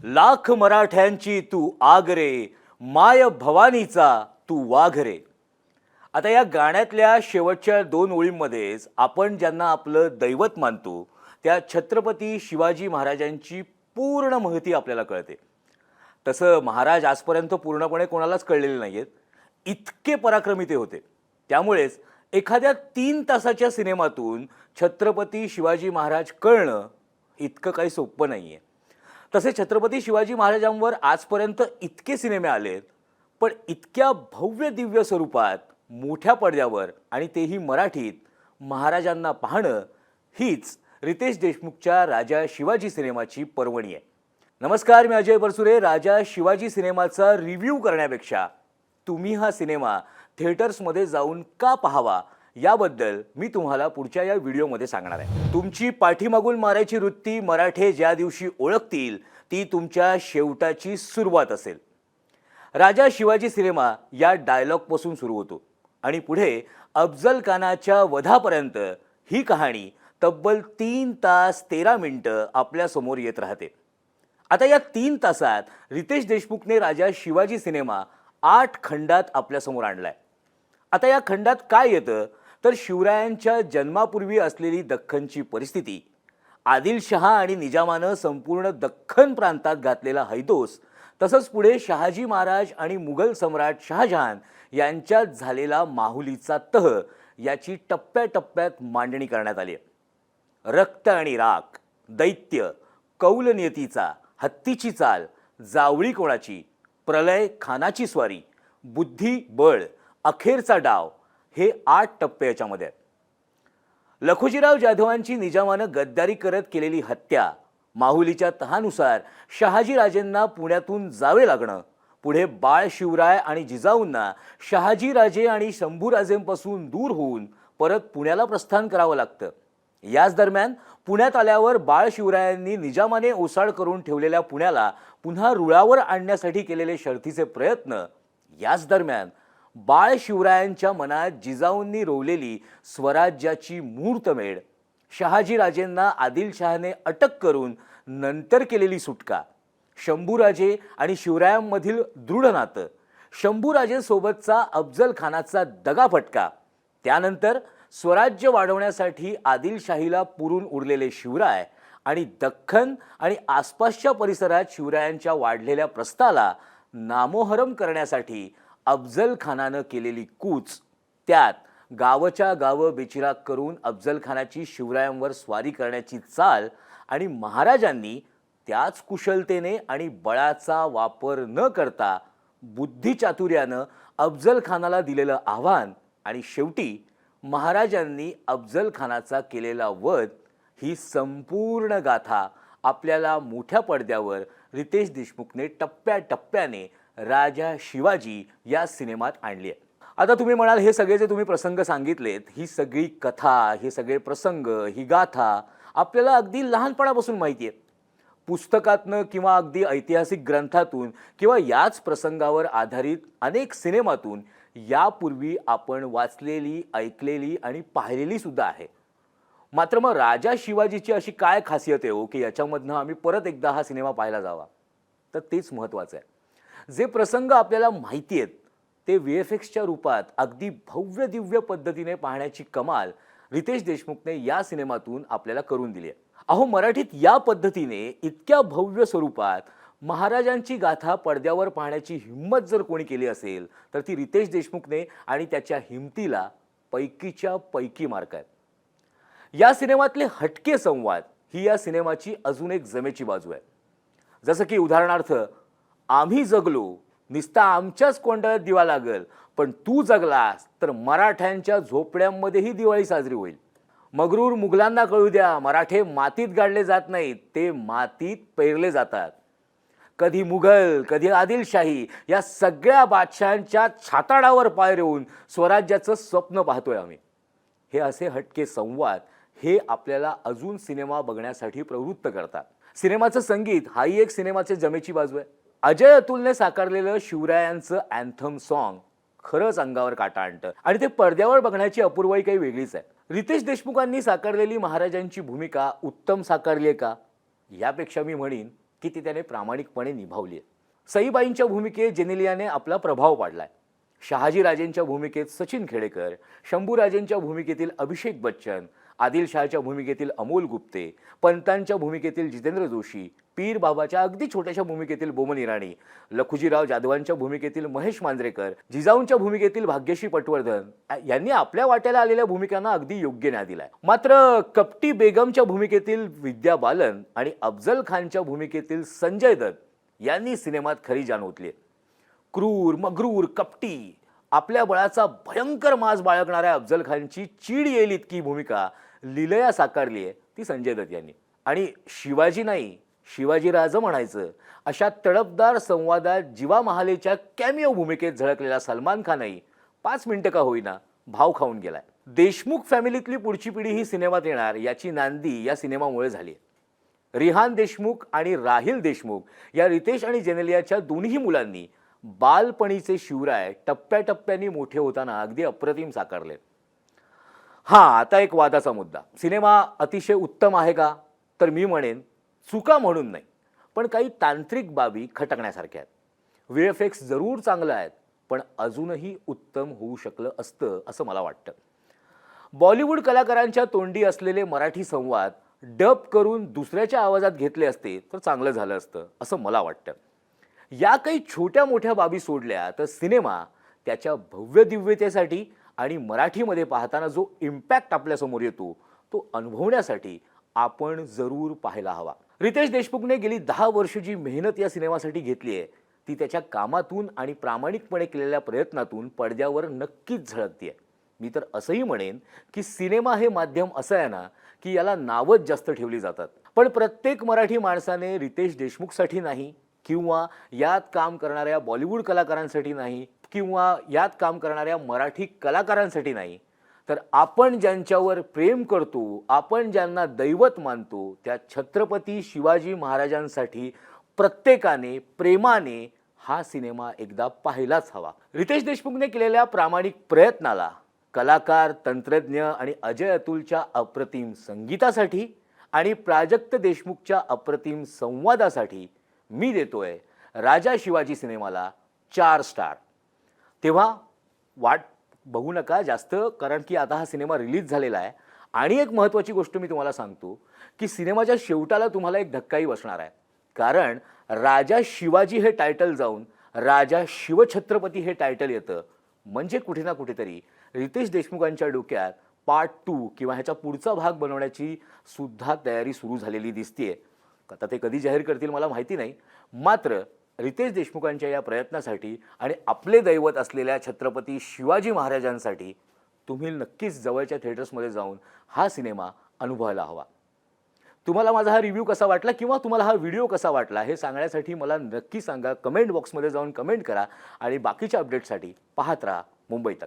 लाख मराठ्यांची तू आग रे, माय भवानीचा तू वाघ रे. आता या गाण्यातल्या शेवटच्या दोन ओळींमध्येच आपण ज्यांना आपलं दैवत मानतो त्या छत्रपती शिवाजी महाराजांची पूर्ण महती आपल्याला कळते. तसं महाराज आजपर्यंत पूर्णपणे कोणालाच कळलेले नाहीत, इतके पराक्रमी ते होते. त्यामुळेच एखाद्या 3 तासाच्या सिनेमातून छत्रपती शिवाजी महाराज कळणं इतकं काही सोपं नाहीये. तसे छत्रपती शिवाजी महाराजांवर आजपर्यंत इतके सिनेमे आलेत, पण इतक्या भव्य दिव्य स्वरूपात मोठ्या पडद्यावर आणि तेही मराठीत महाराजांना पाहणं हीच रितेश देशमुखच्या राजा शिवाजी सिनेमाची पर्वणी आहे. नमस्कार, मी अजय परसुरे. राजा शिवाजी सिनेमाचा रिव्ह्यू करण्यापेक्षा तुम्ही हा सिनेमा थिएटर्समध्ये जाऊन का पाहावा याबद्दल मी तुम्हाला पुढच्या या व्हिडिओमध्ये सांगणार आहे. तुमची पाठीमागून मारायची वृत्ती मराठे ज्या दिवशी ओळखतील ती तुमच्या शेवटाची सुरुवात असेल. राजा शिवाजी सिनेमा या डायलॉगपासून सुरू होतो आणि पुढे अफजल खानाच्या वधापर्यंत ही कहाणी तब्बल 3 तास 13 मिनिटं आपल्यासमोर येत राहते. आता या 3 तासात रितेश देशमुखने राजा शिवाजी सिनेमा 8 खंडात आपल्यासमोर आणलाय. आता या खंडात काय येतं तर शिवरायांच्या जन्मापूर्वी असलेली दख्खनची परिस्थिती, आदिलशहा आणि निजामानं संपूर्ण दख्खन प्रांतात घातलेला हैदोस, तसंच पुढे शहाजी महाराज आणि मुघल सम्राट शहाजहान यांच्यात झालेला माहुलीचा तह याची टप्प्याटप्प्यात मांडणी करण्यात आली. रक्त आणि राख, दैत्य, कौलनियतीचा, हत्तीची चाल, जावळी कोणाची, प्रलय, खानाची स्वारी, बुद्धी, बळ, अखेरचा डाव, हे 8 टप्पे याच्यामध्ये आहेत. लखोजीराव जाधवांची निजामानं गद्दारी करत केलेली हत्या, माहुलीच्या तहानुसार शहाजीराजेंना पुण्यातून जावे लागणं, पुढे बाळ शिवराय आणि जिजाऊंना शहाजीराजे आणि शंभूराजेंपासून दूर होऊन परत पुण्याला प्रस्थान करावं लागतं. याच दरम्यान पुण्यात आल्यावर बाळ शिवरायांनी निजामाने ओसाड करून ठेवलेल्या पुण्याला पुन्हा रुळावर आणण्यासाठी केलेले शर्थीचे प्रयत्न, याच दरम्यान बाळ शिवरायांच्या मनात जिजाऊंनी रोवलेली स्वराज्याची मूर्तमेढ, शहाजीराजेंना आदिलशहाने अटक करून नंतर केलेली सुटका, शंभूराजे आणि शिवरायांमधील दृढ नातं, शंभूराजेसोबतचा अफजल खानाचा दगाफटका, त्यानंतर स्वराज्य वाढवण्यासाठी आदिलशाहीला पुरून उरलेले शिवराय आणि दख्खन आणि आसपासच्या परिसरात शिवरायांच्या वाढलेल्या प्रस्ताला नामोहरम करण्यासाठी अफजल खानानं केलेली कूच, त्यात गावच्या गावं बेचिराग करून अफजल खानाची शिवरायांवर स्वारी करण्याची चाल आणि महाराजांनी त्याच कुशलतेने आणि बळाचा वापर न करता बुद्धिचातुर्यानं अफजल खानाला दिलेलं आव्हान आणि शेवटी महाराजांनी अफजल खानाचा केलेला वध, ही संपूर्ण गाथा आपल्याला मोठ्या पडद्यावर रितेश देशमुखने टप्प्याटप्प्याने राजा शिवाजी या सिनेमात आणली आहे. आता तुम्ही म्हणाल, हे सगळे जे तुम्ही प्रसंग सांगितलेत, ही सगळी कथा, हे सगळे प्रसंग, ही गाथा आपल्याला अगदी लहानपणापासून माहिती आहे. पुस्तकातनं किंवा अगदी ऐतिहासिक ग्रंथातून किंवा याच प्रसंगावर आधारित अनेक सिनेमातून यापूर्वी आपण वाचलेली, ऐकलेली आणि पाहिलेली सुद्धा आहे. मात्र मग राजा शिवाजीची अशी काय खासियत आहे हो की याच्यामधनं आम्ही परत एकदा हा सिनेमा पाहायला जावा? तर तेच महत्त्वाचं आहे. जे प्रसंग आपल्याला माहिती आहेत ते VFXच्या रूपात अगदी भव्य दिव्य पद्धतीने पाहण्याची कमाल रितेश देशमुखने या सिनेमातून आपल्याला करून दिली आहे. अहो, मराठीत या पद्धतीने इतक्या भव्य स्वरूपात महाराजांची गाथा पडद्यावर पाहण्याची हिंमत जर कोणी केली असेल तर ती रितेश देशमुखने, आणि त्याच्या हिमतीला पैकीच्या पैकी मार्क आहेत. या सिनेमातले हटके संवाद ही या सिनेमाची अजून एक जमेची बाजू आहे. जसं की उदाहरणार्थ, आम्ही जगलो, निस्ता आमच्याच कोंडाळ्यात दिवा लागल, पण तू जगलास तर मराठ्यांच्या झोपड्यांमध्येही दिवाळी साजरी होईल. मगरूर मुघलांना कळू द्या, मराठे मातीत गाडले जात नाहीत, ते मातीत पेरले जातात. कधी मुघल, कधी आदिलशाही, या सगळ्या बादशहांच्या छाताडावर पाय रोवून स्वराज्याचं स्वप्न पाहतोय आम्ही. हे असे हटके संवाद हे आपल्याला अजून सिनेमा बघण्यासाठी प्रवृत्त करतात. सिनेमाचं संगीत हाही एक सिनेमाची जमेची बाजू आहे. अजय अतुलने साकारलेलं शिवरायांचं अँथम सॉन्ग खरंच अंगावर काटा आणतं आणि ते पडद्यावर बघण्याची अपूर्वाई काही वेगळीच आहे. रितेश देशमुखांनी साकारलेली महाराजांची भूमिका उत्तम साकारली आहे का? यापेक्षा मी म्हणीन की ती त्याने प्रामाणिकपणे निभावली आहे. सईबाईंच्या भूमिकेत जेनेलियाने आपला प्रभाव पाडलाय. शहाजीराजेंच्या भूमिकेत सचिन खेडेकर, शंभूराजेंच्या भूमिकेतील अभिषेक बच्चन, आदिलशहाच्या भूमिकेतील अमोल गुप्ते, पंतांच्या भूमिकेतील जितेंद्र जोशी, पीर बाबाच्या अगदी छोट्याशा भूमिकेतील बोमन इराणी, लखुजीराव जाधवांच्या भूमिकेतील महेश मांजरेकर, जिजाऊंच्या भूमिकेतील भाग्यश्री पटवर्धन यांनी आपल्या वाट्याला आलेल्या भूमिकांना अगदी योग्य न्याय दिलाय. मात्र कपटी बेगमच्या भूमिकेतील विद्या बालन आणि अफजल खानच्या भूमिकेतील संजय दत्त यांनी सिनेमात खरी जान ओतली. क्रूर, मग्रूर, कपटी, आपल्या बळाचा भयंकर माज बाळगणाऱ्या अफजल खानची चीड येईल इतकी भूमिका लीलया साकारली आहे ती संजय दत्त यांनी. आणि शिवाजी नाही शिवाजीराज म्हणायचं अशा तडफदार संवादात जीवा महालेच्या कॅमिओ भूमिकेत झळकलेला सलमान खानही 5 मिनिटं का होईना भाव खाऊन गेलाय. देशमुख फॅमिलीतली पुढची पिढी ही सिनेमात येणार याची नांदी या सिनेमामुळे झाली. रिहान देशमुख आणि राहिल देशमुख या रितेश आणि जेनेलियाच्या दोन्ही मुलांनी बालपणीचे शिवराय टप्प्याटप्प्याने मोठे होताना अगदी अप्रतिम साकारले. आता एक वादाचा मुद्दा. सिनेमा अतिशय उत्तम आहे का? तर मी म्हणेन चुका म्हणून नाही, पण काही तांत्रिक बाबी खटकण्यासारख्या आहेत. VFX जरूर चांगलं आहेत, पण अजूनही उत्तम होऊ शकलं असतं असं मला वाटतं. बॉलिवूड कलाकारांच्या तोंडी असलेले मराठी संवाद डब करून दुसऱ्याच्या आवाजात घेतले असते तर चांगलं झालं असतं असं मला वाटतं. या काही छोट्या मोठ्या बाबी सोडल्या तर सिनेमा त्याच्या भव्य दिव्यतेसाठी आणि मराठीमध्ये पाहताना जो इम्पॅक्ट आपल्यासमोर येतो तो अनुभवण्यासाठी आपण जरूर पाहायला हवा. रितेश देशमुखने गेली 10 वर्ष जी मेहनत या सिनेमासाठी घेतली आहे ती त्याच्या कामातून आणि प्रामाणिकपणे केलेल्या प्रयत्नातून पडद्यावर नक्कीच झळकते. मी तर असंही म्हणेन की सिनेमा हे माध्यम असं आहे ना की याला नावच जास्त ठेवली जातात, पण प्रत्येक मराठी माणसाने रितेश देशमुखसाठी नाही किंवा यात काम करणाऱ्या बॉलिवूड कलाकारांसाठी नाही किंवा यात काम करणाऱ्या मराठी कलाकारांसाठी नाही, तर आपण ज्यांच्यावर प्रेम करतो, आपण ज्यांना दैवत मानतो त्या छत्रपती शिवाजी महाराजांसाठी प्रत्येकाने प्रेमाने हा सिनेमा एकदा पाहायलाच हवा. रितेश देशमुखने केलेल्या प्रामाणिक प्रयत्नाला, कलाकार, तंत्रज्ञ आणि अजय अतुलच्या अप्रतिम संगीतासाठी आणि प्राजक्त देशमुखच्या अप्रतिम संवादासाठी मी देतोय राजा शिवाजी सिनेमाला 4 स्टार. तेव्हा वाट बघू नका जास्त, कारण की आता हा सिनेमा रिलीज झालेला आहे. आणि एक महत्त्वाची गोष्ट मी तुम्हाला सांगतो की सिनेमाच्या शेवटाला तुम्हाला एक धक्काही बसणार आहे, कारण राजा शिवाजी हे टायटल जाऊन राजा शिवछत्रपती हे टायटल येतं. म्हणजे कुठे ना कुठेतरी रितेश देशमुखांच्या डोक्यात पार्ट 2 किंवा ह्याचा पुढचा भाग बनवण्याची सुद्धा तयारी सुरू झालेली दिसतीये. आता ते कधी जाहीर करतील मला माहिती नाही. मात्र रितेश देशमुखांच्या या प्रयत्नासाठी आणि आपले दैवत असलेल्या छत्रपती शिवाजी महाराजांसाठी तुम्ही नक्कीच जवळच्या थिएटर्समध्ये जाऊन हा सिनेमा अनुभवायला हवा. तुम्हाला माझा हा रिव्ह्यू कसा वाटला किंवा तुम्हाला हा व्हिडिओ कसा वाटला हे सांगण्यासाठी मला नक्की सांगा. कमेंट बॉक्समध्ये जाऊन कमेंट करा आणि बाकीच्या अपडेट्ससाठी पाहत राहा मुंबई तक.